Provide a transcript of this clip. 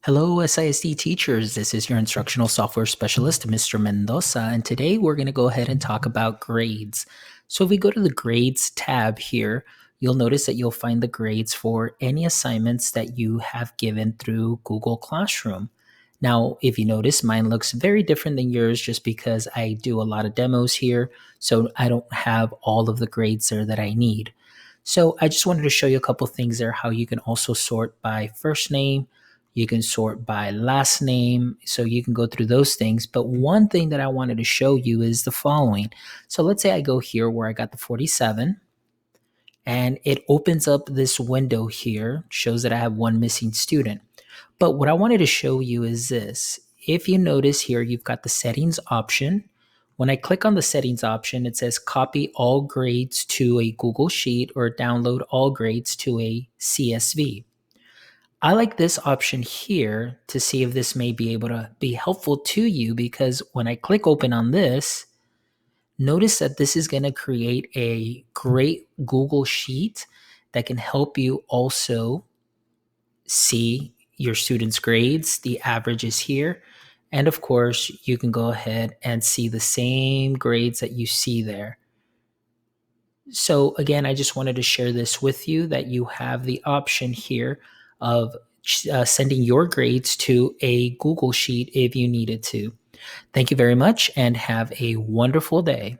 Hello, SISD teachers. This is your instructional software specialist, Mr. Mendoza, and today we're going to go ahead and talk about grades. So, if we go to the grades tab here, you'll notice that you'll find the grades for any assignments that you have given through Google Classroom. Now, if you notice, mine looks very different than yours just because I do a lot of demos here, so I don't have all of the grades there that I need. So, I just wanted to show you a couple things there how you can also sort by first name. You can sort by last name. So you can go through those things. But one thing that I wanted to show you is the following. So let's say I go here where I got the 47 and it opens up this window here, shows that I have one missing student. But what I wanted to show you is this. If you notice here, you've got the settings option. When I click on the settings option, it says copy all grades to a Google Sheet or download all grades to a CSV. I like this option here to see if this may be able to be helpful to you because when I click open on this, notice that this is going to create a great Google Sheet that can help you also see your students' grades. The average is here. And of course, you can go ahead and see the same grades that you see there. So again, I just wanted to share this with you that you have the option here of sending your grades to a Google Sheet if you needed to. Thank you very much and have a wonderful day.